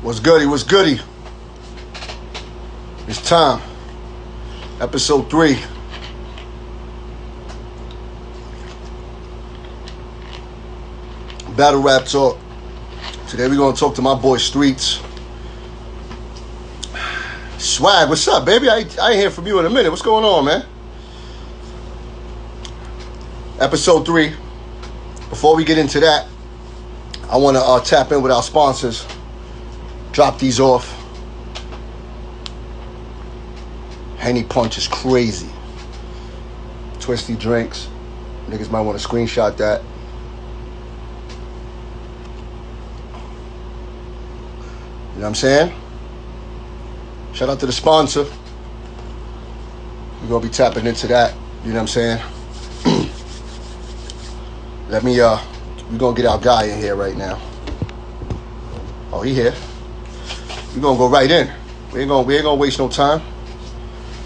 What's goody? What's goody? It's time. Episode 3. Battle rap talk. Today we're gonna talk to my boy Streets. Swag, what's up, baby? I ain't hear from you in a minute. What's going on, man? Episode 3. Before we get into that, I want to tap in with our sponsors. Drop these off. Henny Punch is crazy. Twisty drinks. Niggas might want to screenshot that. You know what I'm saying? Shout out to the sponsor. We're going to be tapping into that. You know what I'm saying? We're going to get our guy in here right now. Oh, he here. We're going to go right in. We ain't going to waste no time.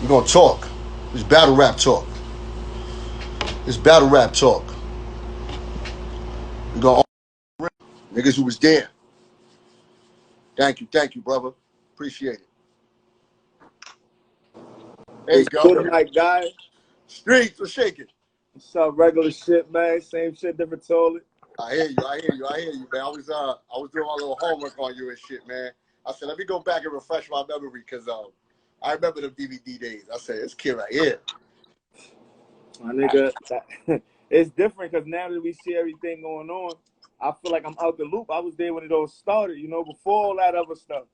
We're going to talk. It's battle rap talk. It's battle rap talk. We're going to niggas who was there. Thank you, brother. Appreciate it. There you go. Good night, guy. Streets, what's shaking? What's up? Regular shit, man. Same shit, different toilet. I hear you, man. I was doing my little homework on you and shit, man. I said, let me go back and refresh my memory because I remember the DVD days. I said, this kid right here. My nigga, it's different because now that we see everything going on, I feel like I'm out the loop. I was there when it all started, before all that other stuff.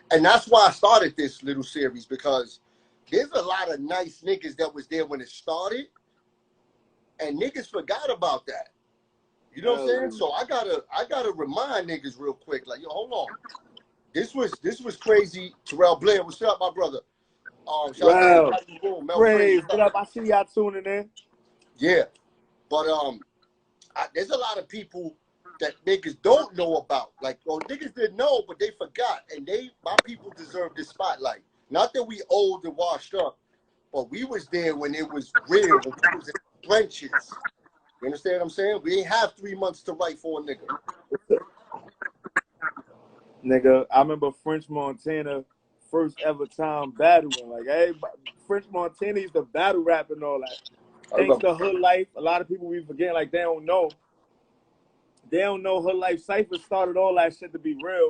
And that's why I started this little series, because there's a lot of nice niggas that was there when it started, and niggas forgot about that. You know what I'm saying? So I gotta remind niggas real quick, like, yo, hold on. This was crazy. Terrell Blair, what's up, my brother? Shout out to you, Mel Praise. What up? I see y'all tuning in. Yeah, but there's a lot of people that niggas don't know about. Like, niggas didn't know, but they forgot, and my people deserve this spotlight. Not that we old and washed up, but we was there when it was real, when we was in the trenches. You understand what I'm saying? We ain't have 3 months to write for a nigga. Nigga, I remember French Montana first ever time battling. Like, everybody, French Montana used to battle rap and all that. Thanks to Hood Life, a lot of people we forget, like, they don't know. They don't know Hood Life Cyphers started all that shit to be real.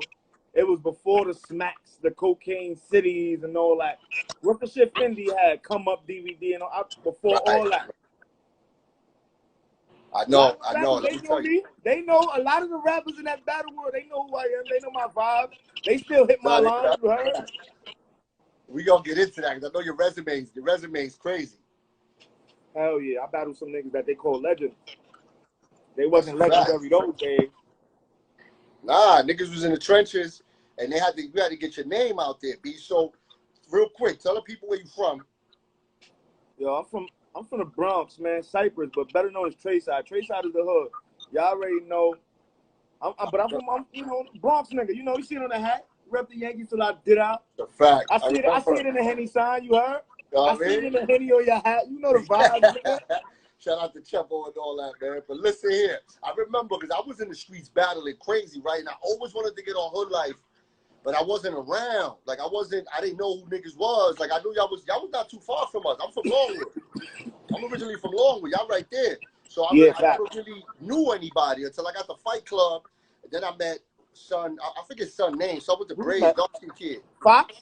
It was before the Smacks, the Cocaine Cities and all that. What the shit Fendi had, Come Up DVD and all, before all that. I know. They know a lot of the rappers in that battle world. They know who I am. They know my vibe. They still hit my lines. You heard? We gonna get into that because I know your resume's crazy. Hell yeah, I battled some niggas that they call legends. They wasn't legendary those days. Nah, niggas was in the trenches, and you had to get your name out there, B. So, real quick, tell the people where you from. Yo, I'm from the Bronx, man, Cypress, but better known as Trayside. Trayside is the hood. Y'all already know. I'm Bronx nigga. You see it on the hat. Rep the Yankees till I did out. The fact. I see it in the Henny sign. You heard? I see it in the Henny on your hat. You know the vibes, nigga. Shout out to Chepo and all that, man. But listen here. I remember because I was in the streets battling crazy, right? And I always wanted to get on Hood Life, but I wasn't around. Like, I didn't know who niggas was. Like, I knew y'all was not too far from us. I'm from Longwood. I'm originally from Longwood. Y'all right there. So I never really knew anybody until I got the Fight Club. And then I met Son, I forget his son's name. Son with the braids, dark-skinned kid. Fox?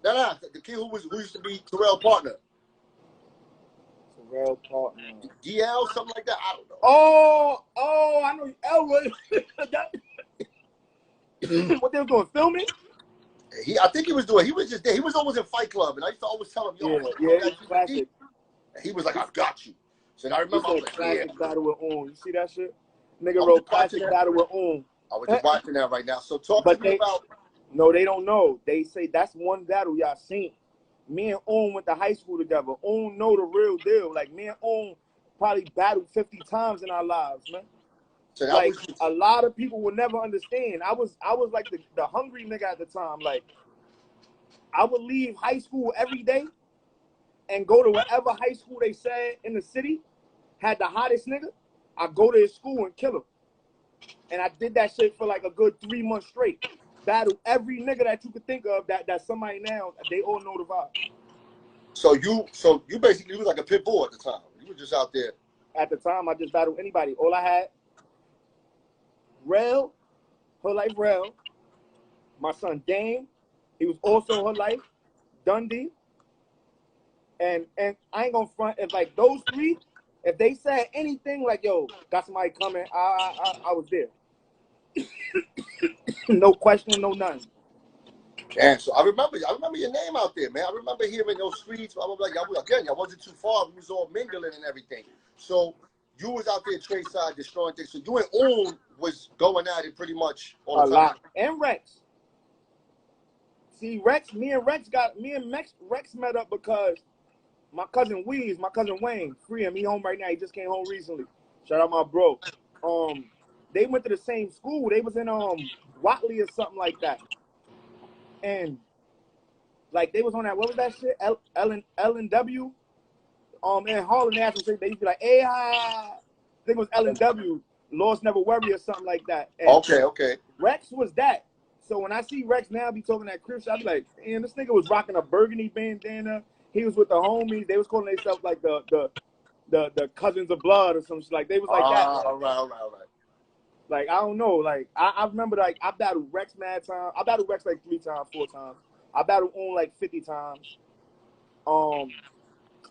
Nah, the kid who used to be Terrell's partner. Terrell partner. DL, something like that. I don't know. Oh, I know Elwood. What they were doing, filming? I think he was just there. He was always in Fight Club, and I used to always tell him, yo, classic. And he was like, I've got you. So I remember I was like, classic battle with On. You see that shit? Nigga wrote classic battle with On. I was just watching that right now. So talk to me about. No, they don't know. They say that's one battle y'all seen. Me and On went to high school together. On know the real deal. Like, me and On probably battled 50 times in our lives, man. So like, a lot of people will never understand. I was like the hungry nigga at the time. Like, I would leave high school every day and go to whatever high school they said in the city had the hottest nigga. I go to his school and kill him. And I did that shit for like a good 3 months straight. battled every nigga that you could think of that somebody now, they all know the vibe. So you basically was like a pit bull at the time. You were just out there. At the time, I just battled anybody. All I had, Hood Life Rel, my son Dame, he was also Hood Life, Dundee, and I ain't gonna front, if like those three, if they said anything like, yo, got somebody coming, I was there. No question, no none. And so I remember your name out there, man. I remember hearing those streets. I was like, y'all wasn't too far. We was all mingling and everything. So you was out there trade side destroying things. So you and Oon was going at it pretty much all the time. Lot. And Rex. See, Rex met up because my cousin Weez, my cousin Wayne, free him. He home right now. He just came home recently. Shout out my bro. They went to the same school. They was in Watley or something like that. And like they was on that, what was that shit? L&W. In Harlem, they used to be like, hey, I think it was L&W, Lost Never Worry or something like that. And okay. Rex was that. So when I see Rex now be talking that crib shit, I be like, damn, this nigga was rocking a burgundy bandana. He was with the homies. They was calling themselves like the cousins of blood or some shit. Like they was like that. All right. Like, I don't know. Like, I remember, like, I battled Rex mad time. I battled Rex like 3 times, 4 times. I battled On like 50 times.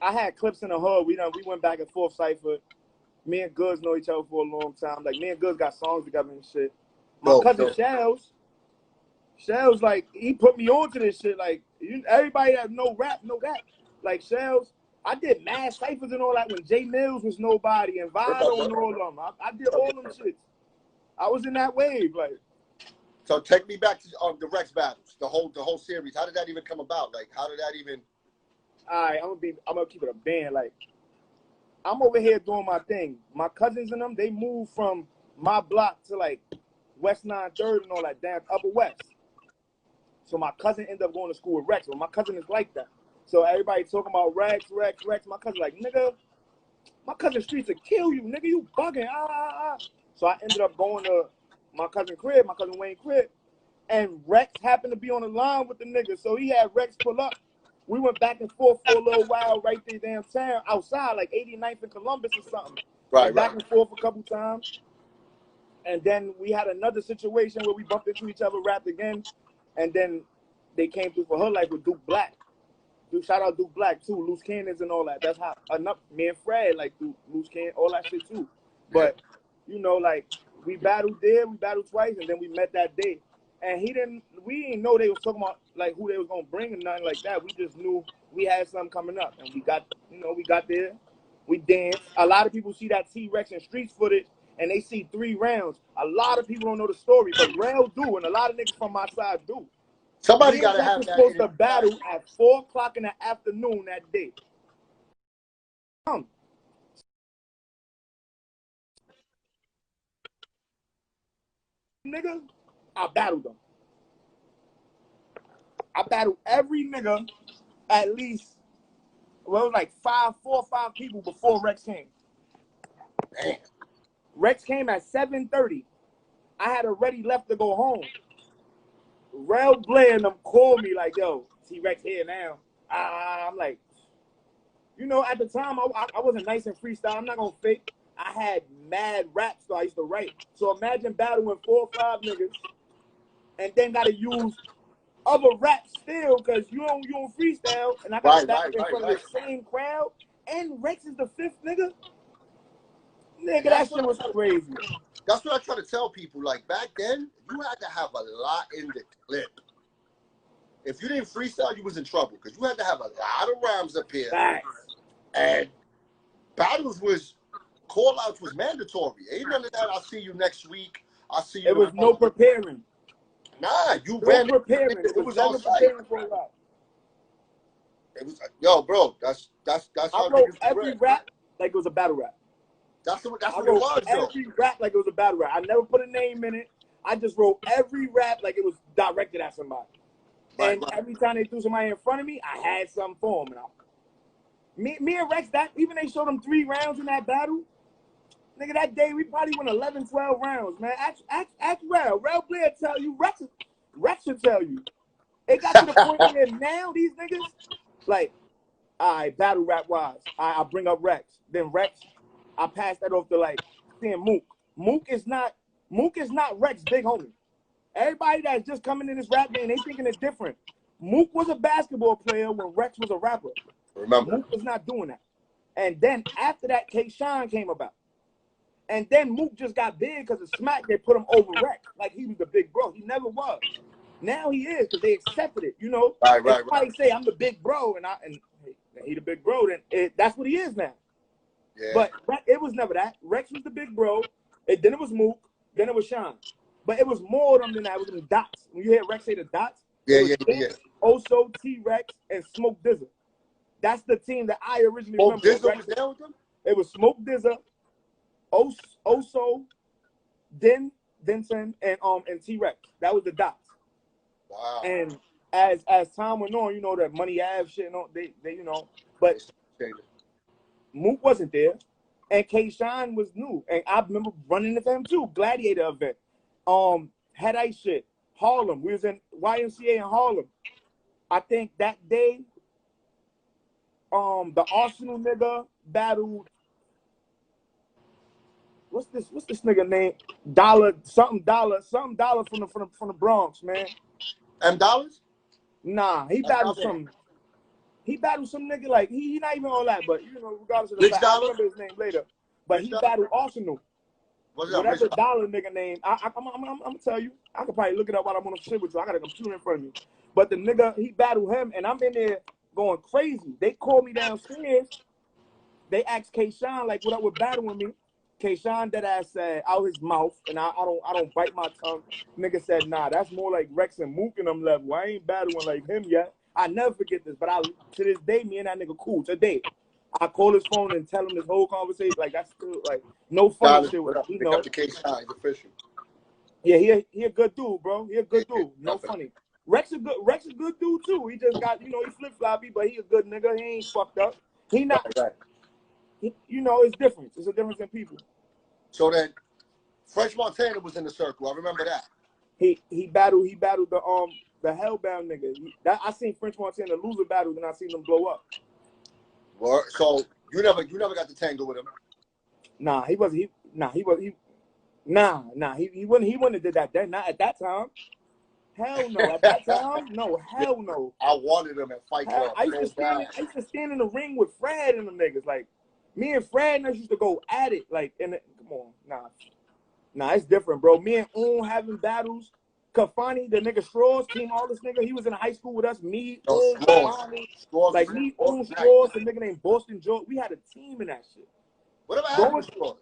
I had clips in the hood. We went back and forth cypher. Me and Goods know each other for a long time. Like, me and Goods got songs together and shit. My cousin Shells, like, he put me on to this shit. Like, everybody that know rap know that. Like, Shells, I did mad ciphers and all that when Jay Mills was nobody and Vado and all of them. I did all them shits. I was in that wave, like. So take me back to the Rex battles, the whole series. How did that even come about? Like, how did that even? All right, I'm gonna keep it a band. Like, I'm over here doing my thing. My cousins and them, they moved from my block to like West 9/3 and all that, down Upper West. So my cousin ended up going to school with Rex. But my cousin is like that. So everybody talking about Rex. My cousin like, nigga, my cousin streets will kill you, nigga. You bugging. So I ended up going to my cousin Wayne crib, and Rex happened to be on the line with the nigga. So he had Rex pull up. We went back and forth for a little while right there downtown, outside, like 89th and Columbus or something. Right. Back and forth a couple times. And then we had another situation where we bumped into each other, rapped again. And then they came through for Hood Life with Duke Black. Shout out Duke Black, too. Loose Cannons and all that. That's how enough. Me and Fred, like, Loose Cannon, all that shit, too. But, you know, like, we battled there, we battled twice, and then we met that day. And we didn't know they was talking about, like, who they was going to bring or nothing like that. We just knew we had something coming up. And we got there. We danced. A lot of people see that T-Rex and Streets footage, and they see 3 rounds. A lot of people don't know the story, but Rail do, and a lot of niggas from my side do. Somebody got to have that. Supposed to battle at 4 o'clock in the afternoon that day. Nigga, I battled them. I battled every nigga at least, well, it was like 4 or 5 people before Rex came. Damn. Rex came at 7:30. I had already left to go home. Rel Blair and them called me like, yo, T-Rex here now. I'm like, you know, at the time, I wasn't nice and freestyle. I'm not going to fake. I had mad raps, so I used to write. So imagine battling 4 or 5 niggas and then got to use other raps still because you don't freestyle. And I got to battle in front of the same crowd. And Rex is the 5th nigga. Nigga, that shit was crazy. That's what I try to tell people. Like, back then, you had to have a lot in the clip. If you didn't freestyle, you was in trouble because you had to have a lot of rhymes up here. Facts. And battles call-outs was mandatory. Ain't none of that, I'll see you next week. I'll see you. It was no preparing. Nah, you ran. Preparing. It was never on site. preparing for a lot. It was, yo, bro, that's how I wrote every rap like it was a battle rap. That's what it was, though. Every rap like it was a battle rap. I never put a name in it. I just wrote every rap like it was directed at somebody. Right. Every time they threw somebody in front of me, I had something for them. Me and Rex, even they showed them 3 rounds in that battle. Nigga, that day we probably went 11, 12 rounds, man. Ask Rel. Rel Blair tell you Rex should tell you. It got to the point where now these niggas, like, all right, battle rap wise, I bring up Rex. Then Rex, I pass that off to like seeing Mook. Mook is not Rex big homie. Everybody that's just coming in this rap game, they thinking it's different. Mook was a basketball player when Rex was a rapper. Remember. Mook was not doing that. And then after that, K-Shine came about. And then Mook just got big because of Smack. They put him over Rex like he was the big bro. He never was. Now he is because they accepted it. You know, Right. Somebody say I'm the big bro, and he the big bro. Then that's what he is now. Yeah. But it was never that. Rex was the big bro. Then it was Mook. Then it was Sean. But it was more of them than that. It was them dots. When you hear Rex say the dots, Yeah. Oso, T-Rex, and Smoke Dizza. That's the team that I originally Smoke remember. Dizza was there with them? It was Smoke Dizza, Oso, Denson, and T-Rex. That was the dots. Wow. And as time went on, you know that Money Ave shit, they you know, but Mook wasn't there, and K-Shine was new, and I remember running into him too. Gladiator event, Headite shit, Harlem. We was in YMCA in Harlem. I think that day, the Arsenal nigga battled. What's this nigga name? Dollar from the Bronx, man. M Dollars? Nah, he battled some nigga like he not even all that, but you know, regardless of the Rich fact, Dollar? I remember his name later. But Rich he Dollar? battled Arsenal. Whatever Rich Dollar nigga name. I'm gonna tell you. I could probably look it up while I'm on the shit with you. I got a computer in front of me. But the nigga, he battled him, and I'm in there going crazy. They called me downstairs. They asked K-Shine, like, what up with battling me? K-Shine that ass said out his mouth, and I don't bite my tongue. Nigga said, nah, that's more like Rex and Mook in them level. I ain't battling like him yet. I never forget this, but to this day, me and that nigga cool. Today, I call his phone and tell him this whole conversation. Like, that's still, like, no funny shit with him. You know? K-Shine, he's official. Yeah, he a good dude, bro. He a good dude. No funny. Rex a good dude, too. He just got, you know, he flip-floppy, but he a good nigga. He ain't fucked up. He not... Right. You know, it's different. It's a difference in people. So then, French Montana was in the circle. I remember that. He battled the Hellbound nigga. I seen French Montana lose a battle, then I seen them blow up. Well, so you never got to tangle with him. Nah, he wouldn't have did that then. Not at that time. Hell no. At that time, no. Hell no. I wanted him at Fight Club. I used to stand in the ring with Fred and the niggas. Like, me and Fred and us used to go at it. Like, come on, nah, it's different, bro. Me and having battles. Kafani, the nigga Straws, Team All this nigga, he was in high school with us. Me, Kafani, like me, Straws, a nigga named Boston Joe. We had a team in that shit. What about Straws?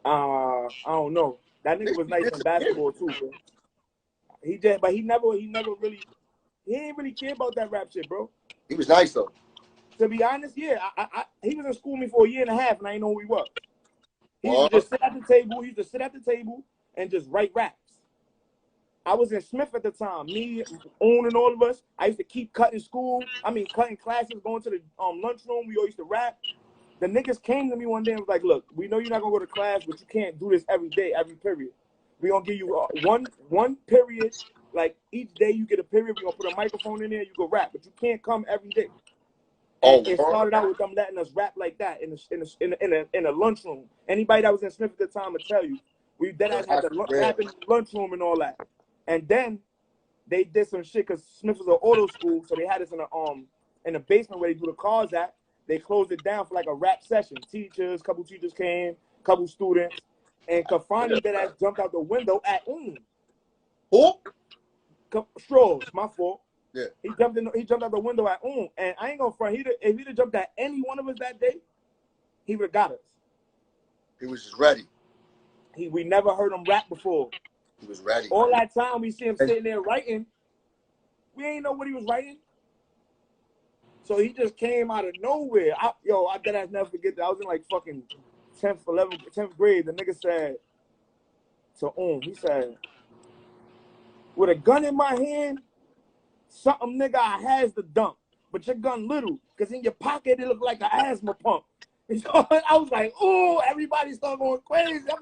I don't know. That nigga was nice in basketball too, bro. He never really, he ain't really care about that rap shit, bro. He was nice though. To be honest, yeah, he was in school with me for a year and a half, and I didn't know who he was. He used to just sit at the table. And just write raps. I was in Smith at the time. Me, and all of us. I used to keep cutting classes, going to the lunchroom. We all used to rap. The niggas came to me one day and was like, look, we know you're not gonna go to class, but you can't do this every day, every period. We're gonna give you one period. Like each day you get a period. We're gonna put a microphone in there. You go rap, but you can't come every day. And it started out with them letting us rap like that in a lunchroom. Anybody that was in Smith at the time would tell you. We then had the rap in the lunchroom and all that. And then they did some shit because Smith was an auto school, so they had us in the basement where they do the cars at. They closed it down for like a rap session. Couple teachers came, couple students, and Kafani that ass jumped out the window at Who? Straws, my fault. Yeah. He jumped out the window at and I ain't gonna front. If he'd have jumped at any one of us that day, he would have got us. He was just ready. We never heard him rap before. He was ready. All that time we see him sitting there writing, we ain't know what he was writing. So he just came out of nowhere. I deadass never forget that. I was in like fucking 10th grade. The nigga said to he said, with a gun in my hand, something nigga I has the dump, but your gun little, because in your pocket it look like an asthma pump. And so I was like, oh, everybody started going crazy. I'm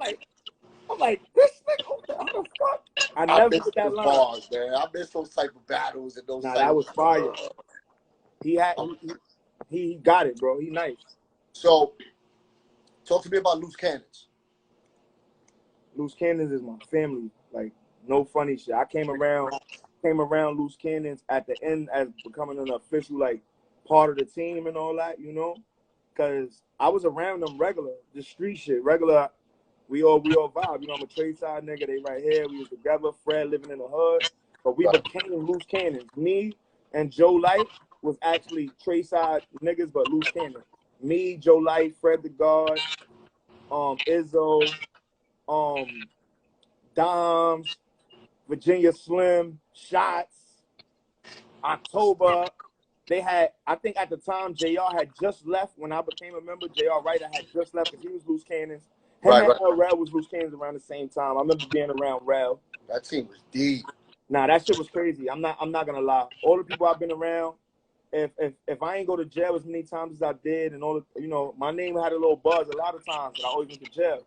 like, this nigga, what the fuck? I I never miss put that those line. bars, man. I miss those type of battles and those. Nah, type that of, was fire. He got it, bro. He nice. So, talk to me about Loose Cannons. Loose Cannons is my family. Like, no funny shit. I came around Loose Cannons at the end as becoming an official, like, part of the team and all that, you know? Because I was around them regular, the street shit, regular. We all vibe. You know, I'm a trade side nigga. They right here. We was together. Fred living in the hood. But we became Loose Cannons. Me and Joe Light was actually trade side niggas, but Loose Cannons. Me, Joe Light, Fred the God, Izzo, Doms, Virginia Slim, Shots, October. They had, I think at the time, JR had just left when I became a member. JR Ryder had just left because he was Loose Cannons. Him and Rel was Loose Cannons around the same time. I remember being around Rel. That team was deep. Nah, that shit was crazy. I'm not gonna lie. All the people I've been around, if I ain't go to jail as many times as I did, and all the, you know, my name had a little buzz a lot of times, and I always went to jail.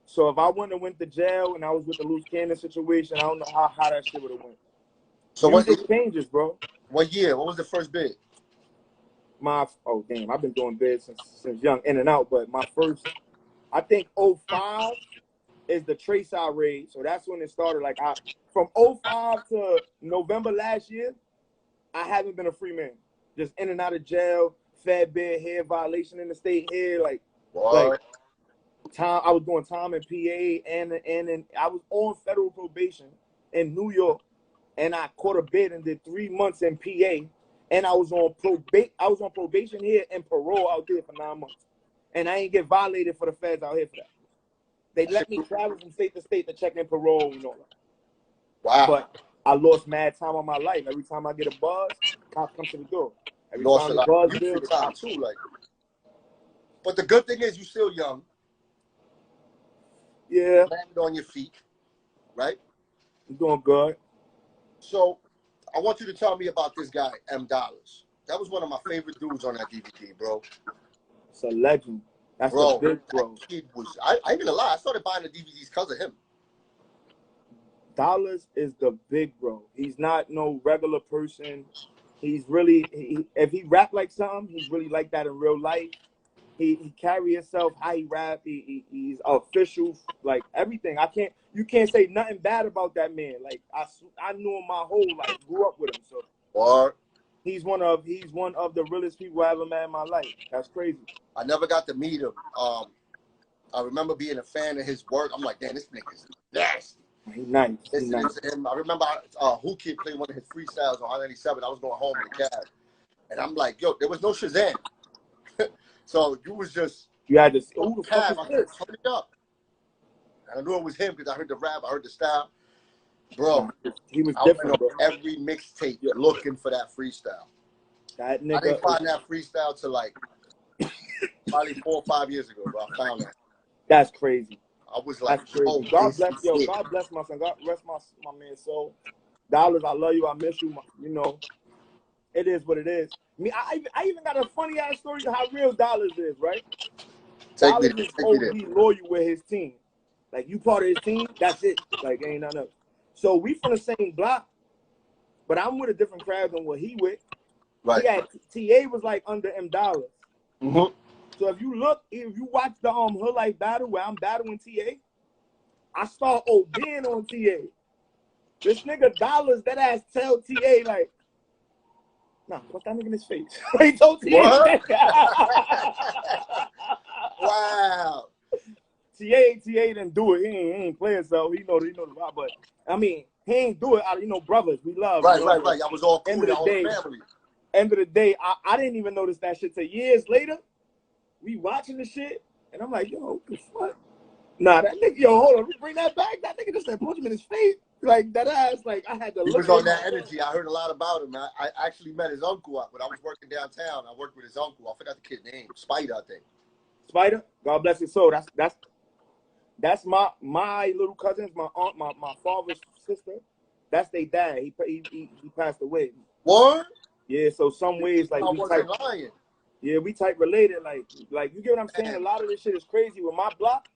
So if I wouldn't have went to jail and I was with the Loose Cannon situation, I don't know how that shit would have went. So what changes, bro? What year? What was the first bid? Oh damn, I've been doing bids since young, in and out. But my first, I think 05 is the Trace Out raid. So that's when it started. Like from 05 to November last year, I haven't been a free man. Just in and out of jail, fed bid here, violation in the state here, like time. I was doing time in PA and I was on federal probation in New York, and I caught a bid and did 3 months in PA, and I was on probation here and parole out there for 9 months, and I ain't get violated for the feds out here for that. They let me travel from state to state to check in parole and all that. Wow. But I lost mad time on my life. Every time I get a buzz, cops come to the door. Every lost time a lot the buzz of time too, like. But the good thing is you're still young. Yeah. Landed on your feet, right? I'm doing good. So I want you to tell me about this guy, M. Dollars. That was one of my favorite dudes on that DVD, bro. It's a legend. That's bro, the big bro. That kid was, I ain't gonna lie, I started buying the DVDs because of him. Dollars is the big bro. He's not no regular person. He's really, if he rap like something, he's really like that in real life. He carry himself how he rap. He's official, like everything. You can't say nothing bad about that man. Like I knew him my whole life, grew up with him. So what? He's one of the realest people I ever met in my life. That's crazy. I never got to meet him. I remember being a fan of his work. I'm like, damn, this nigga's nasty. He's nice. He's nice. To him. I remember Who Kid played one of his freestyles on I-97. I was going home in the cab, and I'm like, yo, there was no Shazam. So you was just had to who the fuck is this? Turn it up. And I knew it was him because I heard the rap, I heard the style. Bro, he was different, bro. Every mixtape looking for that freestyle. That nigga, I didn't find that freestyle till like probably 4 or 5 years ago, bro. I found that. That's crazy. I was like, that's crazy. God bless my son. God rest my man's soul. Dollars, I love you. I miss you. You know, it is what it is. I even got a funny ass story of how real Dollars is, right? Dollars is OD loyal with his team. Like, you part of his team, that's it. Like, ain't nothing else. So we from the same block, but I'm with a different crowd than what he with. Right. TA was like under M Dollars. Mm-hmm. So if you watch the Hood Life battle where I'm battling TA, I start ODing on TA. This nigga Dollars, that ass tell TA like, nah, put that nigga in his face. He told TA. Wow. TA didn't do it. He ain't playing, so he know the vibe. But I mean, he ain't do it out of brothers. We love. Right. I was all cool. End of the day, family. End of the day, I didn't even notice that shit till years later. We watching the shit, and I'm like, yo, what the fuck? Nah, that nigga, yo, hold on, bring that back. That nigga just said punch him in his face. Like, that ass, like, I had to look. He was on that energy. I heard a lot about him. I actually met his uncle when I was working downtown. I worked with his uncle. I forgot the kid's name. Spider, I think. Spider? God bless his soul. That's my little cousins, my aunt, my father's sister. That's their dad. He passed away. What? Yeah, so some ways, like, we type related. Like you get what I'm saying? A lot of this shit is crazy. With my block,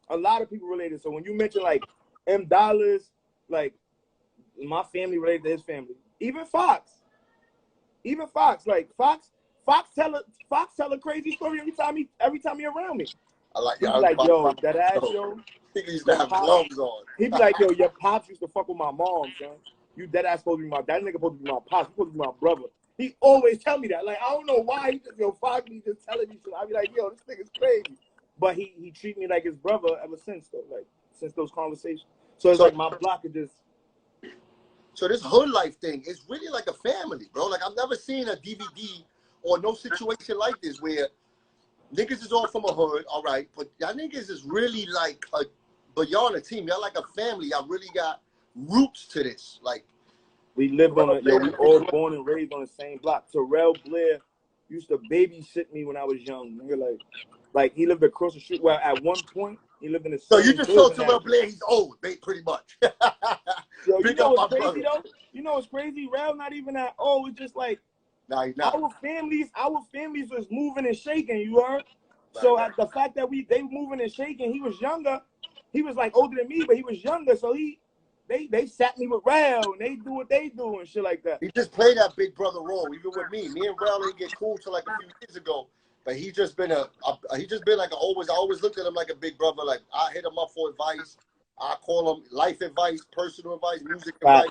a lot of people related. So when you mention like M Dollars, like my family related to his family. Even Fox. Like Fox tell a crazy story every time he around me. I like He's y'all. like, yo, that ass, yo. He used to have gloves on. He be like, yo, your pops used to fuck with my mom, son. You dead ass supposed to be that nigga supposed to be my pops. He supposed to be my brother. He always tell me that. Like, I don't know why he just, yo, Fox me just telling me shit. I be like, yo, this nigga's crazy. But he treat me like his brother ever since, though. Like, since those conversations. So it's like my block is just. So this hood life thing is really like a family, bro. Like, I've never seen a DVD or no situation like this where niggas is all from a hood, all right, but y'all niggas is really like but y'all on a team. Y'all like a family. Y'all really got roots to this. Like, we lived we all born and raised on the same block. Terrell Blair used to babysit me when I was young. Nigga, like he lived across the street. Well, at one point, he lived in the So you just told Terrell Blair he's old, pretty much. Yo, you know what's crazy though? You know what's crazy? Rel not even that old. It's just like he's not. Our families was moving and shaking. You heard? So at the fact that they moving and shaking, he was younger. He was like older than me, but he was younger. So they sat me with Rel and they do what they do and shit like that. He just played that big brother role, even with me. Me and Rel didn't get cool till like a few years ago. But he just been like I always looked at him like a big brother. Like, I hit him up for advice. I call him life advice, personal advice, music advice.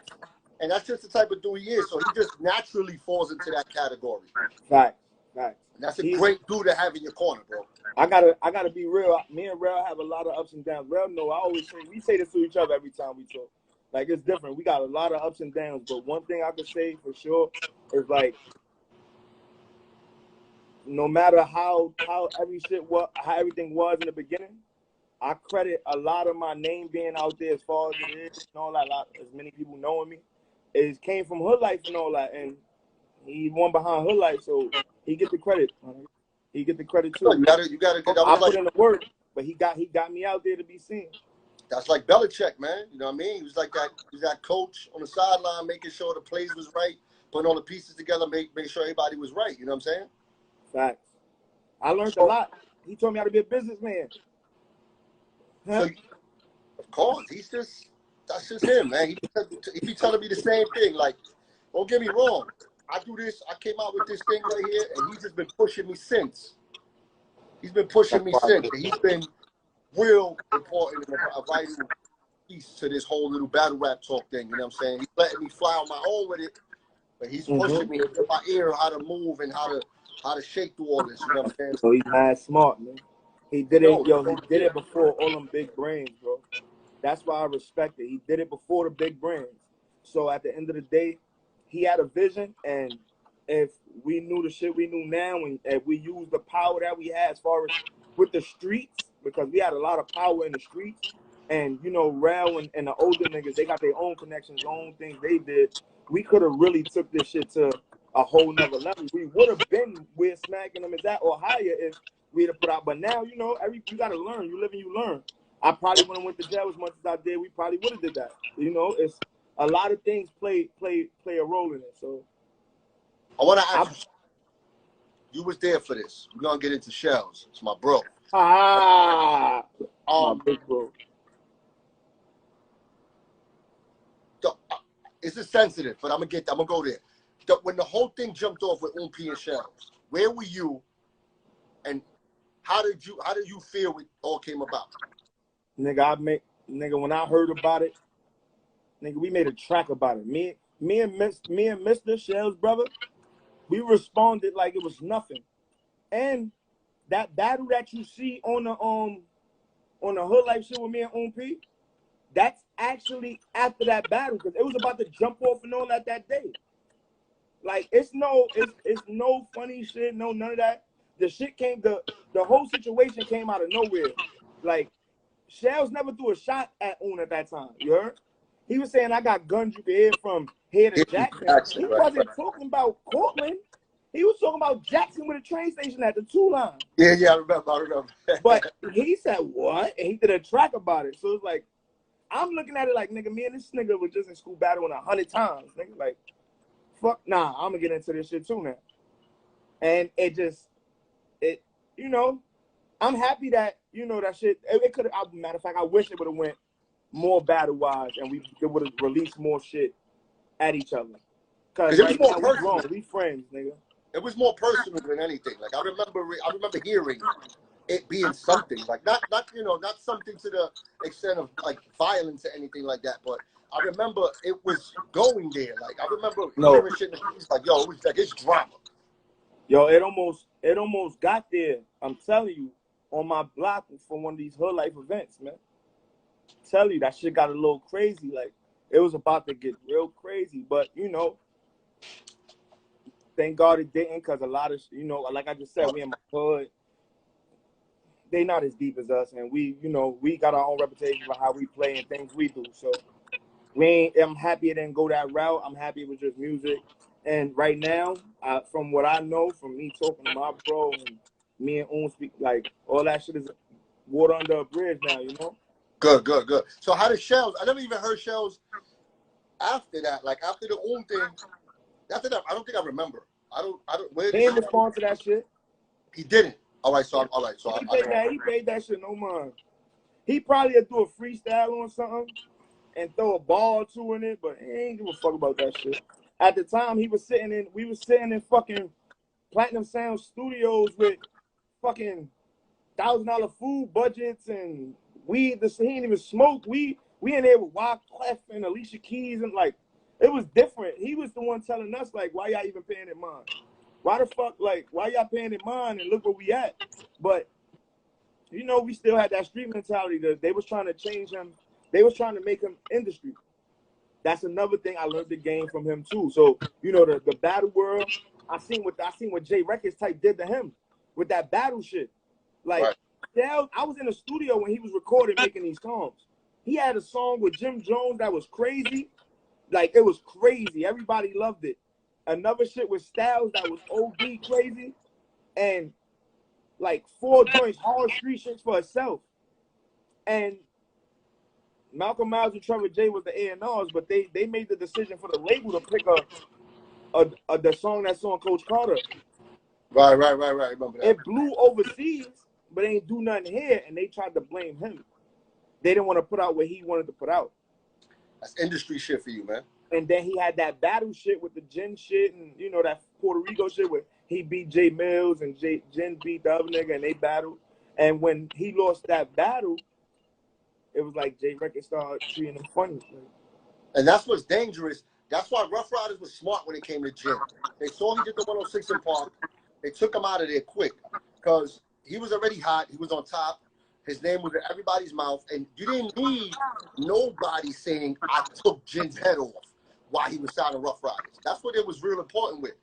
And that's just the type of dude he is. So he just naturally falls into that category. Right. And that's a great dude to have in your corner, bro. I gotta be real. Me and Rel have a lot of ups and downs. Rel, no, I always say, we say this to each other every time we talk. Like, it's different. We got a lot of ups and downs. But one thing I can say for sure is, like, no matter how everything was in the beginning, I credit a lot of my name being out there as far as it is, and all that, as many people knowing me. It came from Hood Life and all that, and he won behind Hood Life, so he get the credit. He get the credit too. You gotta get. I put in the work, but he got me out there to be seen. That's like Belichick, man. You know what I mean? He was like that. He was that coach on the sideline, making sure the plays was right, putting all the pieces together, make sure everybody was right. You know what I'm saying? Facts. I learned a lot. He taught me how to be a businessman. Huh? So, of course, that's just him, man. He be telling me the same thing. Like, don't get me wrong. I do this. I came out with this thing right here, and he's just been pushing me since. He's been pushing me since. And he's been real important and a vital piece to this whole little battle rap talk thing. You know what I'm saying? He's letting me fly on my own with it, but he's pushing me in my ear how to move and how to shake through all this. You know what I'm saying? So he's mad smart, man. He did it, he did it before all them big brains, bro. That's why I respect it. He did it before the big brains. So at the end of the day, he had a vision, and if we knew the shit we knew now, and if we used the power that we had as far as with the streets, because we had a lot of power in the streets, and you know, Rel and the older niggas, they got their own connections, own things they did. We could have really took this shit to a whole nother level. We would have been where Smacking them is at or higher if we'd have put out. But now, you know, you got to learn. You live and you learn. I probably wouldn't have went to jail as much as I did. We probably would have did that. You know, it's a lot of things play a role in it. So I want to ask you was there for this. We're going to get into Shells. It's my bro. My big bro. It's sensitive, but I'm gonna go there. When the whole thing jumped off with P and Shells, where were you, and how did you feel it all came about? Nigga, when I heard about it, nigga, we made a track about it. Me and Mr. Shells' brother, we responded like it was nothing. And that battle that you see on the Hood Life shit with me and P, that's actually after that battle, because it was about to jump off and all that day. Like, it's no funny shit, no none of that. The shit the whole situation came out of nowhere. Like, Shells never threw a shot at Un at that time. You heard? He was saying, I got guns you can hear from here to Jackson. He wasn't talking about Cortland. He was talking about Jackson with a train station at the 2 line. Yeah, I remember. But he said, what? And he did a track about it. So it's like, I'm looking at it like, nigga, me and this nigga was just in school battling 100 times. Nigga, like, fuck, nah, I'm gonna get into this shit too now. And you know, I'm happy that, you know, that shit, it could have, matter of fact, I wish it would have went more battle-wise, and we would have released more shit at each other. Because it was right more now, we personal. grown. We friends, nigga. It was more personal than anything. Like I remember hearing it being something like not not something to the extent of like violence or anything like that, but I remember it was going there. Like I remember hearing shit in the streets like, yo, it was like it's drama. Yo, it almost got there. I'm telling you, on my block for one of these hood life events, man. I'm telling you, that shit got a little crazy. Like it was about to get real crazy, but you know, thank God it didn't, because a lot of like I just said, we in my hood. They not as deep as us, and we got our own reputation for how we play and things we do. So I'm happy it didn't go that route. I'm happy it was just music. And right now, from what I know, from me talking to my bro and me and Oon speak, like all that shit is water under a bridge now, you know? Good. So how did Shells? I never even heard Shells after that. Like after the Oon thing, after that, I don't think I remember. I don't. Where He didn't respond to that shit. He didn't. All right. So he paid that shit no mind. He probably would do a freestyle on something and throw a ball or two in it, but he ain't give a fuck about that shit. At the time, we were sitting in fucking Platinum Sound Studios with fucking $1,000 food budgets and weed. He didn't even smoke. We in there with Wyclef and Alicia Keys, and like it was different. He was the one telling us like, why y'all even paying it mind? Why the fuck, like, why y'all paying it mind? And look where we at. But you know, we still had that street mentality. That they was trying to change him. They was trying to make him industry. That's another thing I learned the game from him too. So you know, the battle world. I seen what Jay Records type did to him with that battle shit. Like, right. I was in the studio when he was recording, making these songs. He had a song with Jim Jones that was crazy. Like, it was crazy. Everybody loved it. Another shit with Styles that was OD crazy. And like 4 joints, hard street shits for itself. And Malcolm Miles and Trevor J was the A&Rs, but they made the decision for the label to pick the song that's on Coach Carter. Right. Remember that. It blew overseas, but they ain't do nothing here, and they tried to blame him. They didn't want to put out what he wanted to put out. That's industry shit for you, man. And then he had that battle shit with the Jen shit, and you know that Puerto Rico shit where he beat Jay Mills and Jen beat the other nigga, and they battled. And when he lost that battle, it was like Jay Records started treating him funny. And that's what's dangerous. That's why Rough Riders was smart when it came to Jen. They saw he did the 106 in Park. They took him out of there quick because he was already hot. He was on top. His name was in everybody's mouth. And you didn't need nobody saying, I took Jen's head off while he was signing Rough Riders. That's what it was real important with.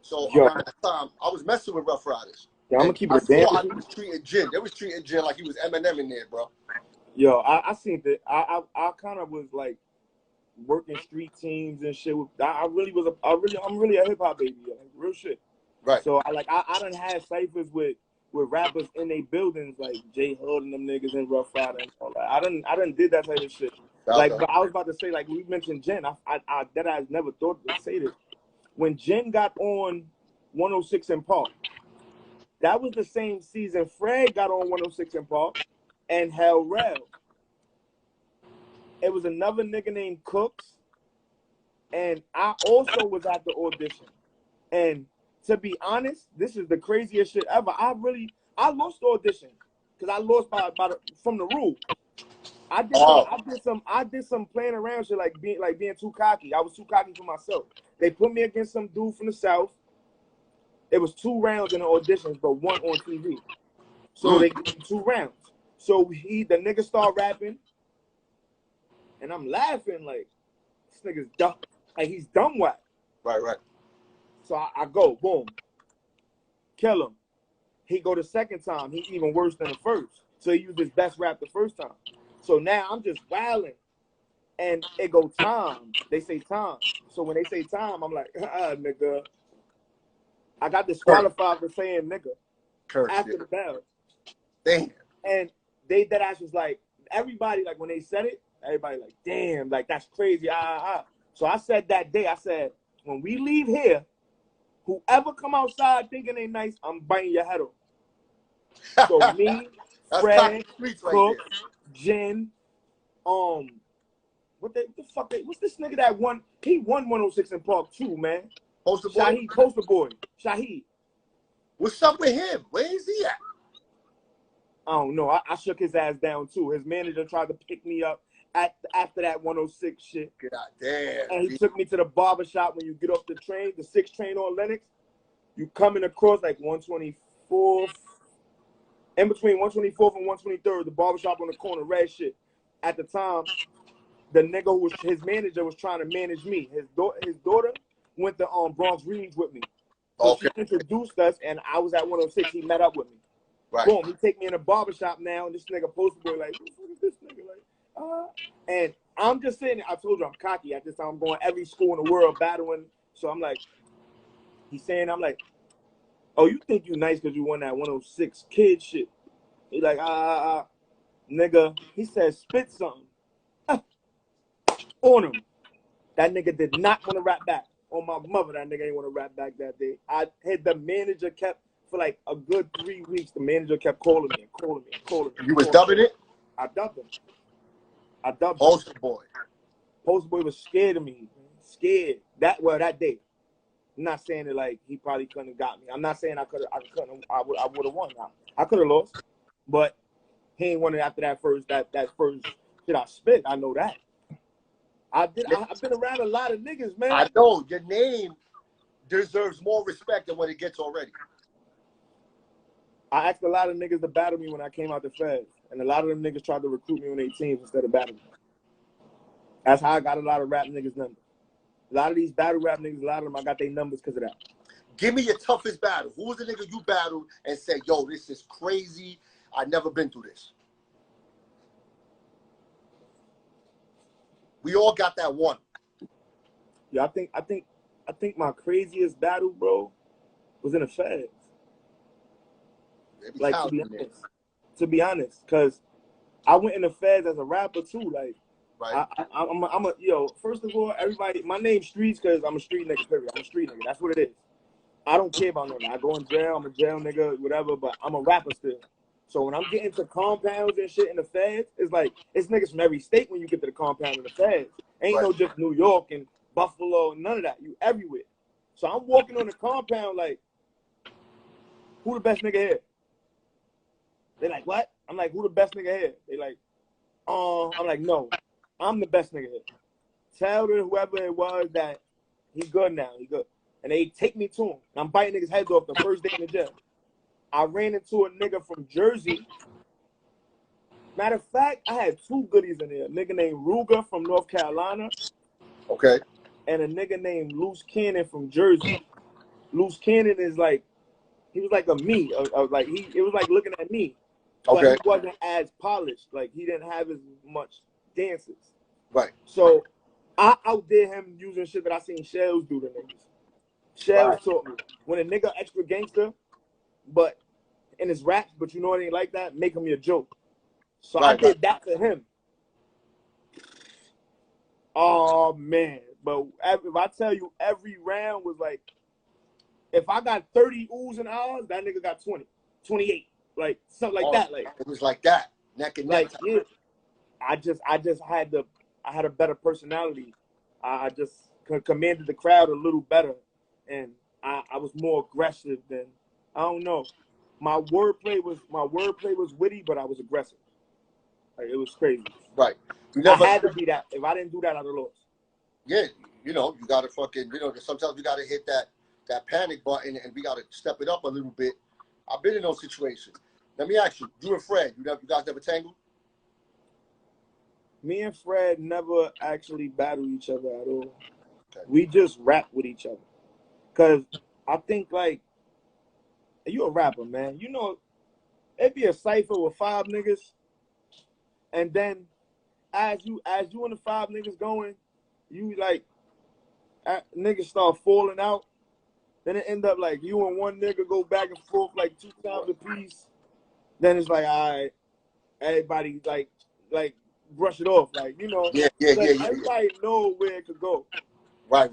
So around that time, I was messing with Rough Riders. Yeah, I'm gonna keep it I saw how he was treating Jen. They was treating Jen like he was Eminem in there, bro. Yo, I seen that. I kind of was like working street teams and shit. I'm really a hip hop baby, like, real shit. Right. So I done had ciphers with rappers in their buildings like J Hood and them niggas and Rough Rider and all that. I done did that type of shit. Like, but I was about to say, like, we mentioned Jen. I never thought to say this. When Jen got on 106 in Park, that was the same season Fred got on 106 in Park and Hell Rel. It was another nigga named Cooks, and I also was at the audition. And to be honest, this is the craziest shit ever. I lost the audition because I lost from the rule. I did some playing around shit, like being too cocky. I was too cocky for myself. They put me against some dude from the South. It was 2 rounds in the auditions, but 1 on TV. So they did 2 rounds. So the nigga start rapping, and I'm laughing like, this nigga's dumb. Like, he's dumb whack. Right. So I go, boom, kill him. He go the second time. He's even worse than the first. So he used his best rap the first time. So now I'm just wilding. And it go time. They say time. So when they say time, I'm like, nigga. I got disqualified for saying nigga after the battle. Damn. And that ass was like, everybody, like, when they said it, everybody like, damn, like, that's crazy. So I said that day, I said, when we leave here, whoever come outside thinking they nice, I'm biting your head off. So me, Fred, Cook, Jen, what the fuck? What's this nigga that won? He won 106 in Park too, man. Poster boy. Shaheed, poster boy. Shaheed. What's up with him? Where is he at? I don't know. I shook his ass down too. His manager tried to pick me up after that 106 shit. God damn. And he took me to the barber shop. When you get off the train, the 6 train on Lenox, you coming across like 124th, in between 124th and 123rd, the barber shop on the corner, red shit. At the time, the nigga who was his manager was trying to manage me. His daughter went to Bronx Reeds with me. So Okay. she introduced us, and I was at 106. He met up with me. Right. Boom, he take me in a barbershop now, and this nigga poster boy like, what the fuck is this nigga like? And I'm just saying, I told you I'm cocky. At this time, I'm going every school in the world battling. So I'm like, he's saying, I'm like, oh, you think you nice because you won that 106 kid shit? He like, nigga. He said, spit something on him. That nigga did not want to rap back. On my mother, that nigga ain't want to rap back that day. I had the manager kept for like a good 3 weeks. The manager kept calling me. You was dubbing it? I dubbed him. Poster boy. Poster boy was scared of me. Scared that day. I'm not saying it like he probably couldn't have got me. I'm not saying I would have won. I could have lost, but he ain't won it after that first shit I spit. I know that. I've been around a lot of niggas, man. I know your name deserves more respect than what it gets already. I asked a lot of niggas to battle me when I came out the feds, and a lot of them niggas tried to recruit me on their teams instead of battling me. That's how I got a lot of rap niggas' numbers. A lot of these battle rap niggas, a lot of them, I got their numbers because of that. Give me your toughest battle. Who was the nigga you battled and said, yo, this is crazy. I never been through this. We all got that one. Yeah, I think my craziest battle, bro, was in the feds. Like, to be honest, because I went in the feds as a rapper too. Like, right. I'm a first of all, everybody, my name's Streets because I'm a street nigga, period. I'm a street nigga. That's what it is. I don't care about nothing. I go in jail, I'm a jail nigga, whatever, but I'm a rapper still. So when I'm getting to compounds and shit in the feds, it's like, it's niggas from every state when you get to the compound in the feds. Ain't no just New York and Buffalo, none of that. You everywhere. So I'm walking on the compound like, who the best nigga here? They like, what? I'm like, who the best nigga here? They like, I'm like, no, I'm the best nigga here. Tell whoever it was that he good now, he good. And they take me to him. I'm biting niggas' heads off the first day in the jail. I ran into a nigga from Jersey. Matter of fact, I had 2 goodies in there. A nigga named Ruger from North Carolina. Okay. And a nigga named Loose Cannon from Jersey. Loose Cannon is like, he was like a me. Like it was like looking at me. Okay. But he wasn't as polished. Like he didn't have as much dances. Right. So I outdid him using shit that I seen Shells do to niggas. Shells taught me. When a nigga extra gangster, but in his raps, but you know it ain't like that, make him your joke. So I did that to him. Oh man. But if I tell you every round was like, if I got 30 oohs and ahs, that nigga got 20, 28. Like something like that. Like it was like that. Neck and neck. Like, yeah. I just had a better personality. I just commanded the crowd a little better, and I was more aggressive than, I don't know. My wordplay was witty, but I was aggressive. Like it was crazy. Right. I had to be that. If I didn't do that, I'd have lost. Yeah, you gotta fucking, sometimes we gotta hit that panic button and we gotta step it up a little bit. I've been in those situations. Let me ask you, you and Fred, you guys never tangled? Me and Fred never actually battled each other at all. Okay. We just rap with each other. Cause I think like, you a rapper, man. You know, it'd be a cypher with 5 niggas, and then as you and the 5 niggas going, you like niggas start falling out. Then it end up like you and one nigga go back and forth like 2 times a piece. Then it's like, all right, everybody like brush it off, like everybody know where it could go. Right.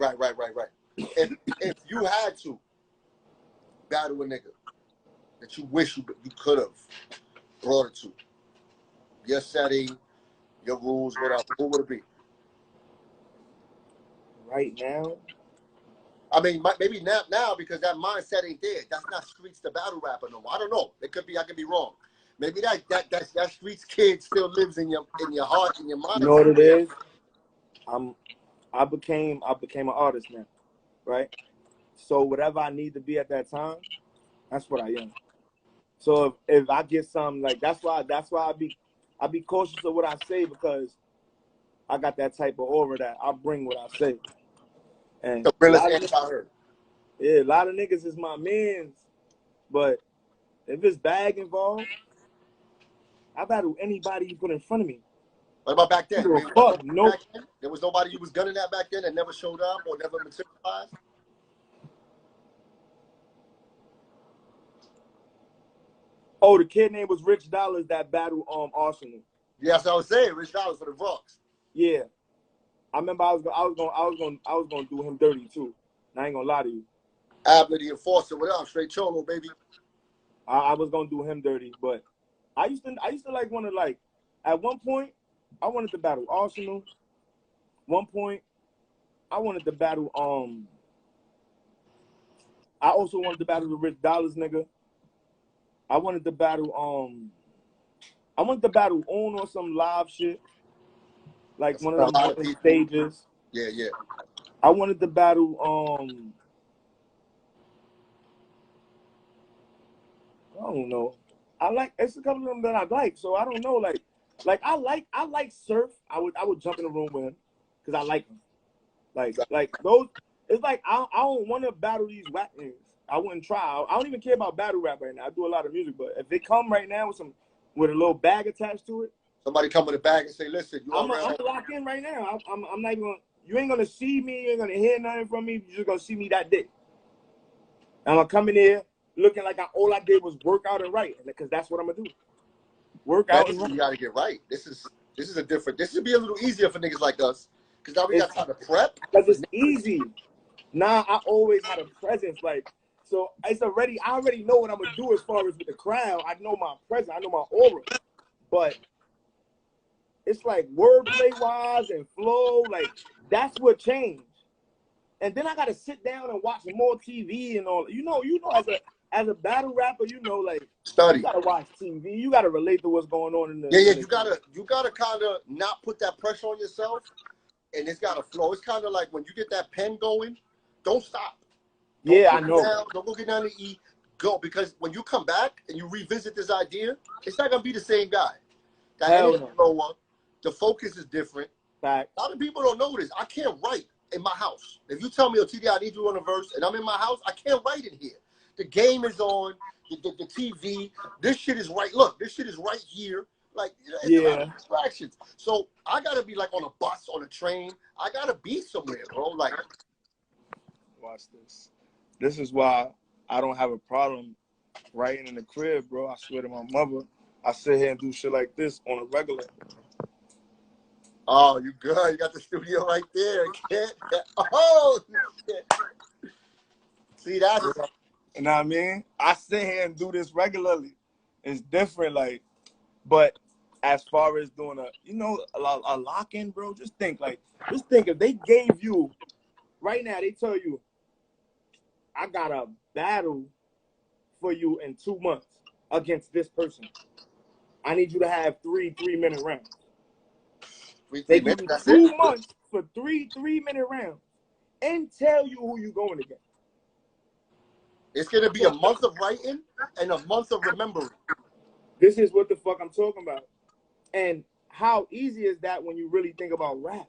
If you had to battle a nigga that you wish you could have brought it to, your setting, Your rules, whatever. What would it be? Right now? I mean, maybe not now because that mindset ain't there. That's not Streets the battle rapper no more. I don't know. It could be. I could be wrong. Maybe that Streets kid still lives in your heart, in your mind. You know what it is? I became an artist now, right? So whatever I need to be at that time, that's what I am. So if I get something like that's why I be cautious of what I say because I got that type of aura that I bring what I say. And The realest answer I heard. Yeah, a lot of niggas is my mans, but if it's bag involved, I battle anybody you put in front of me. What about back then? Nope. There was nobody you was gunning at back then that never showed up or never materialized? Oh, the kid name was Rich Dollars that battled Arsenal. Yes, I was saying Rich Dollars for the Bronx. Yeah. I remember I was gonna do him dirty too. And I ain't gonna lie to you. Abner the Enforcer, what up? Straight Cholo, baby. I was gonna do him dirty, but I used to like want to like at one point I wanted to battle Arsenal. One point I wanted to battle I also wanted to battle the Rich Dollars nigga. I wanted to battle On or some live shit. Like one of them stages. Yeah, yeah. I wanted to battle I don't know. It's a couple of them that I like, so I don't know. Like I like Surf. I would jump in the room with him because I like him. Like those. It's like I don't want to battle these whack niggas. I wouldn't try. I don't even care about battle rap right now. I do a lot of music, but if they come right now with a little bag attached to it, somebody come with a bag and say, "Listen, I'm locked in right now. I'm not even. You ain't gonna see me. You ain't gonna hear nothing from me. You're just gonna see me that day. I'm gonna come in here looking like all I did was work out and write, because that's what I'm gonna do. Work out and write. You gotta get right. This is a different. This should be a little easier for niggas like us, because now we got time to prep. Because it's easy. Nah, I always had a presence, like so. I already know what I'm gonna do as far as with the crowd. I know my presence. I know my aura, but it's like wordplay wise and flow, like that's what changed. And then I gotta sit down and watch more TV and all. You know, as a battle rapper, like study. You gotta watch TV. You gotta relate to what's going on in the. Yeah. You gotta kind of not put that pressure on yourself, and it's gotta flow. It's kind of like when you get that pen going, don't stop. I know. Don't go get down to eat. Go, because when you come back and you revisit this idea, it's not gonna be the same guy. That energy lower. The focus is different. Fact. A lot of people don't know this. I can't write in my house. If you tell me, TD, I need you on a verse, and I'm in my house, I can't write in here. The game is on, the TV. This shit is right. Look, this shit is right here. Like, it's a lot of distractions. So I gotta be like on a bus, on a train. I gotta be somewhere, bro. Like, watch this. This is why I don't have a problem writing in the crib, bro. I swear to my mother, I sit here and do shit like this on a regular. Oh, you good. You got the studio right there, kid. Oh, shit. See, that's... You know what I mean? I sit here and do this regularly. It's different, like, but as far as doing a lock-in, bro, just think if they gave you, right now, they tell you, I got a battle for you in 2 months against this person. I need you to have 3-minute rounds. They give you 2 months for 3-minute rounds and tell you who you going against. It's going to be a month of writing and a month of remembering. This is what the fuck I'm talking about. And how easy is that when you really think about rap?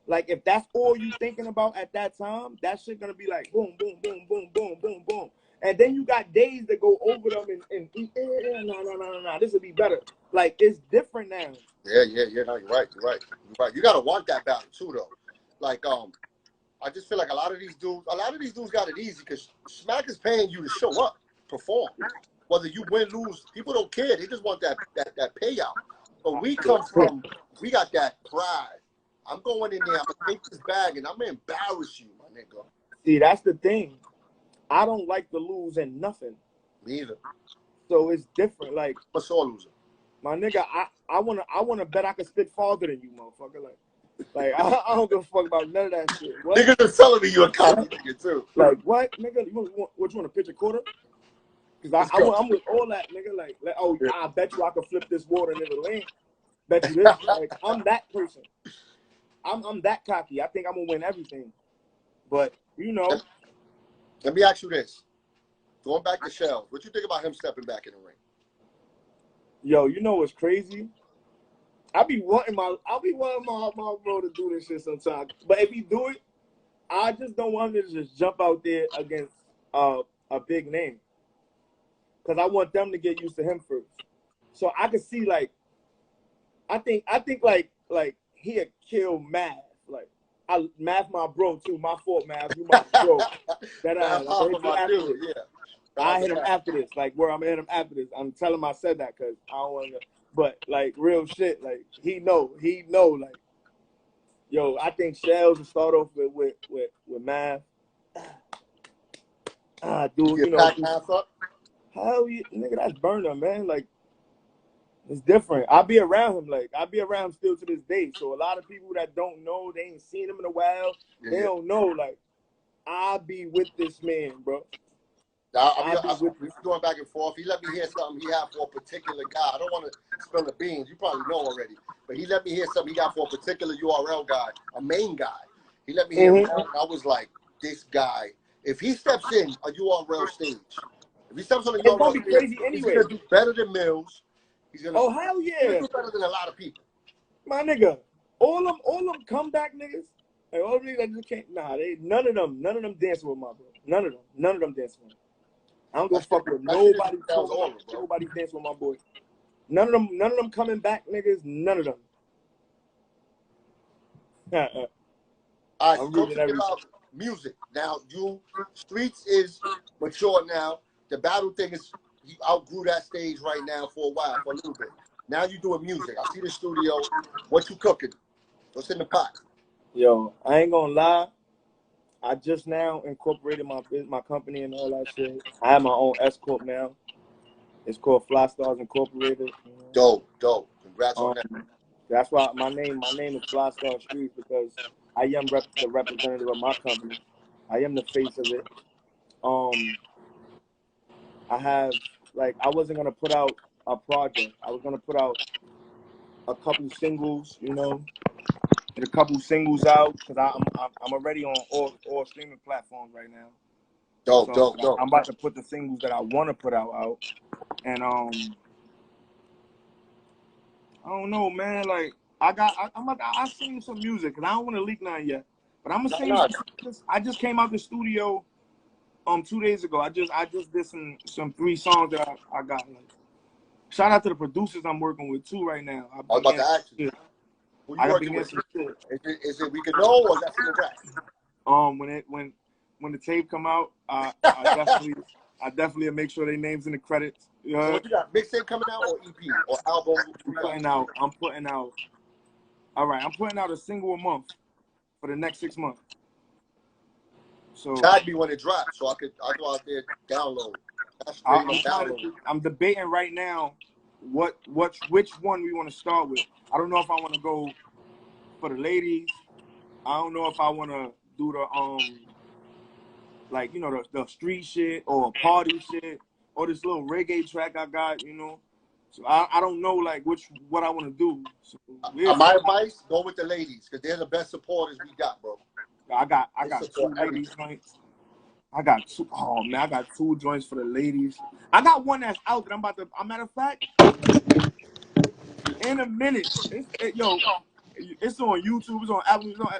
Like, if that's all you thinking about at that time, that shit going to be like boom, boom, boom, boom, boom, boom, boom. And then you got days that go over them and no, this will be better. Like, it's different now. Yeah. No, you're right. You got to want that battle too, though. Like, I just feel like a lot of these dudes got it easy because Smack is paying you to show up, perform. Whether you win, lose, people don't care. They just want that payout. But we got that pride. I'm going in there, I'm going to take this bag, and I'm going to embarrass you, my nigga. See, that's the thing. I don't like to lose in nothing. Me either. So it's different. Like, I'm a sore loser. My nigga, I wanna bet I can spit farther than you, motherfucker. Like I don't give a fuck about none of that shit. What? Niggas are telling me you a copy nigga too. Like what, nigga? You want a pitch a quarter? Cause I'm with all that, nigga. Like oh, yeah. I bet you I can flip this water into the land. Bet you this. Like I'm that person. I'm that cocky. I think I'm gonna win everything. But you know. Let me ask you this. Going back to Shells, what you think about him stepping back in the ring? Yo, you know what's crazy? I'll be wanting my bro to do this shit sometimes. But if he do it, I just don't want him to just jump out there against a big name. Cause I want them to get used to him first. So I can see like I think like he'll kill Math. Like Math my bro too. My fault, Math. You my bro. I hit him after this. Like where I'm gonna hit him after this. I'm telling him I said that because I don't want to. But like real shit. Like he know. Like yo, I think Shells will start off with Math. Dude, you know. Hell yeah, nigga, that's burner, man. Like, it's different. I'll be around him. Like, I'll be around him still to this day. So a lot of people that don't know, they ain't seen him in a while. Yeah, they don't know. Like, I'll be with this man, bro. I'm going back and forth. He let me hear something he had for a particular guy. I don't want to spill the beans. You probably know already. But he let me hear something he got for a particular URL guy, a main guy. He let me hear it. I was like, this guy, if he steps in a URL stage, if he steps on the URL stage, crazy anyway. He's going to do better than Mills. He's gonna hell yeah. He's gonna do better than a lot of people. My nigga, all them comeback niggas, like all them niggas that just can't, none of them dancing with my bro. None of them dancing with him. I don't go fuck with nobody. Nobody's dancing with my boy. None of them coming back, niggas. None of them. All right, talking about music. Now, Streets is mature now. The battle thing is, you outgrew that stage right now for a while, for a little bit. Now you doing music. I see the studio. What you cooking? What's in the pot? Yo, I ain't gonna lie. I just now incorporated my company and all that shit. I have my own S Corp now. It's called Flystars Incorporated. Dope. Congrats on that. That's why my name is Flystar Streets, because I am the representative of my company. I am the face of it. I have, like, I wasn't gonna put out a project. I was gonna put out a couple singles, you know, get a couple singles out, because I'm already on all streaming platforms right now. Dope. I'm about to put the singles that I want to put out, and I don't know, man. Like I sing some music, and I don't want to leak nothing yet, but I'm gonna sing. I just came out the studio 2 days ago. I just did some 3 songs that I got. Like, shout out to the producers I'm working with too right now. I was about to ask you. Who you working with? Is it we can know, or is that for the rap? When the tape come out, I definitely make sure their names in the credits. You know? So what you got? Mixtape coming out, or EP or album? I'm putting out. All right, I'm putting out a single a month for the next 6 months. So tag me when it drops, so I'll go out there download. I'm debating right now which one we want to start with. I don't know if I want to go for the ladies. I don't know if I want to do the like, you know, the street shit or party shit or this little reggae track I got, you know. So I don't know like what I want to do. So, my advice: go with the ladies, because they're the best supporters we got, bro. I got 2 ladies joints. I got 2. Oh man, I got 2 joints for the ladies. I got one that's out that I'm about to. A matter of fact, in a minute, it's on YouTube. It's on Apple. It's on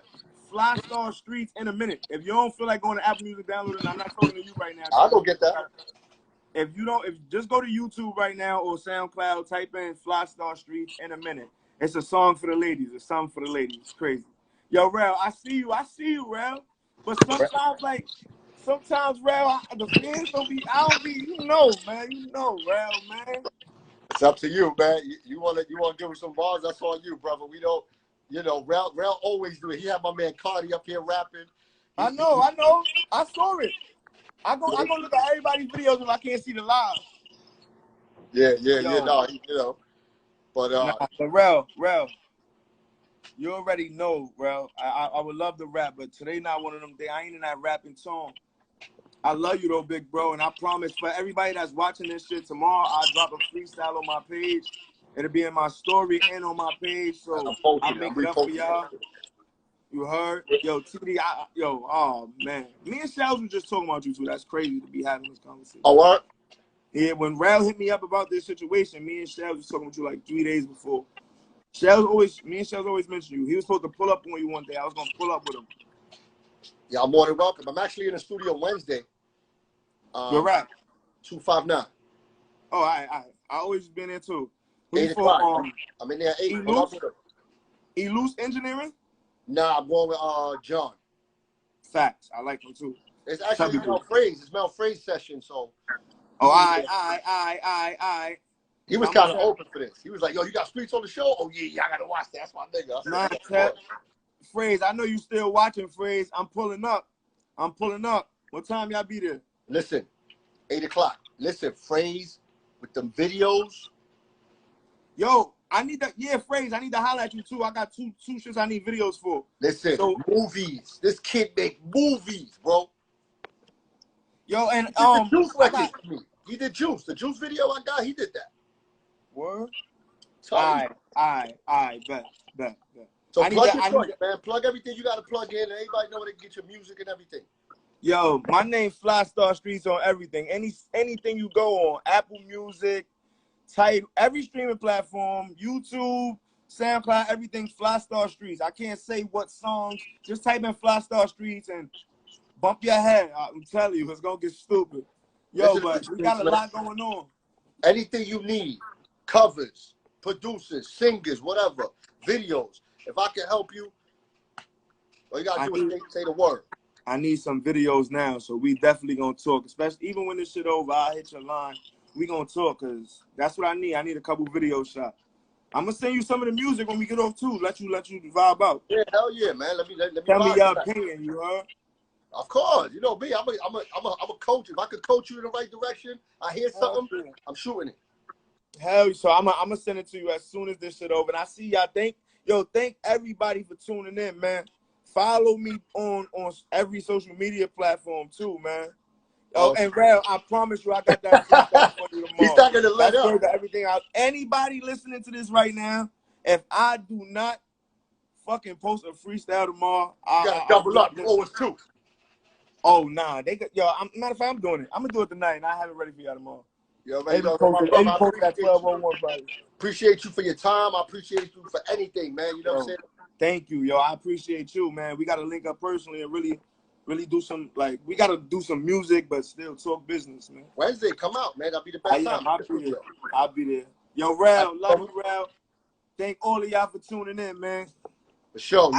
Flystar Streets in a minute. If you don't feel like going to Apple Music, download it. I'm not talking to you right now. I'll go get that. If just go to YouTube right now or SoundCloud, type in Flystar Streets in a minute. It's a song for the ladies. It's something for the ladies. It's crazy. Yo, Rel, I see you, Rel. But sometimes, Rel, the fans don't be, I don't be, you know, Rel, man. It's up to you, man. You want to give him some bars? That's on you, brother. We don't, you know, Rel always do it. He had my man Cardi up here rapping. I know. I saw it. I go look at everybody's videos if I can't see the live. Yeah. No, you know. But Rel, you already know, Rel. I would love to rap, but today not one of them days. I ain't in that rapping tone. I love you though, big bro, and I promise for everybody that's watching this shit, tomorrow I'll drop a freestyle on my page. It'll be in my story and on my page, so I'll make it up for y'all. You heard? Yo, TD, oh man. Me and Shells were just talking about you too. That's crazy to be having this conversation. Oh, what? Yeah, when Rel hit me up about this situation, me and Shells was talking with you like 3 days before. Me and Shells always mentioned you. He was supposed to pull up on you one day. I was gonna pull up with him. Yeah, I'm more than welcome. I'm actually in the studio Wednesday. You're right. 259. Oh, I always been there too. 8 o'clock. I'm in there at 8. Eluse Engineering? Nah, I'm going with John. Facts. I like him too. It's actually Mel Phrase. It's Mel Phrase session, so. Oh, I. He was kind of open for this. He was like, yo, you got Streets on the show? Oh, yeah, I got to watch that. That's my nigga. Nah, Phrase, I know you still watching, Phrase. I'm pulling up. What time y'all be there? Listen, 8 o'clock. Listen, Phrase with them videos. Yo, I need that. Yeah, Phrase, I need to holler at you too. I got two shits I need videos for. Listen, movies. This kid make movies, bro. Yo, and Juice records for me. He did Juice. The Juice video I got, he did that. Word? I bet. So plug your joint, man. Plug everything you got to plug in, and everybody know where to get your music and everything. Yo, my name Flystar Streets on everything. Anything you go on, Apple Music, type every streaming platform, YouTube, SoundCloud, everything Flystar Streets. I can't say what songs. Just type in Flystar Streets and bump your head. I'm telling you, it's gonna get stupid. Yo, but we got a lot going on. Anything you need, covers, producers, singers, whatever, videos. If I can help you, all you gotta do is say the word. I need some videos now, so we definitely gonna talk. Especially even when this shit over, I'll hit your line. We gonna talk, cause that's what I need. I need a couple video shots. I'm gonna send you some of the music when we get off too. Let you vibe out. Yeah, hell yeah, man. Let me tell me your opinion. You heard? Of course. You know me. I'm a coach. If I could coach you in the right direction, I hear something, I'm shooting it. Hell, so I'm gonna send it to you as soon as this shit over. And I see y'all. Thank everybody for tuning in, man. Follow me on every social media platform too, man. Oh, and Rel, I promise you, I got that freestyle for you tomorrow. He's not gonna let up. Everything out. Anybody listening to this right now, if I do not fucking post a freestyle tomorrow, you gotta double up. Oh, it's 2. Oh nah, matter of fact, I'm doing it. I'm gonna do it tonight, and I have it ready for y'all tomorrow. Yo, man, appreciate you for your time. I appreciate you for anything, man. You know what I'm saying? Thank you, yo. I appreciate you, man. We gotta link up personally and really do some, like, we gotta do some music, but still talk business, man. Wednesday, come out, man. That'll be the best time. I'll be there. Yo, Rel, love you, Rel. Thank all of y'all for tuning in, man. For sure.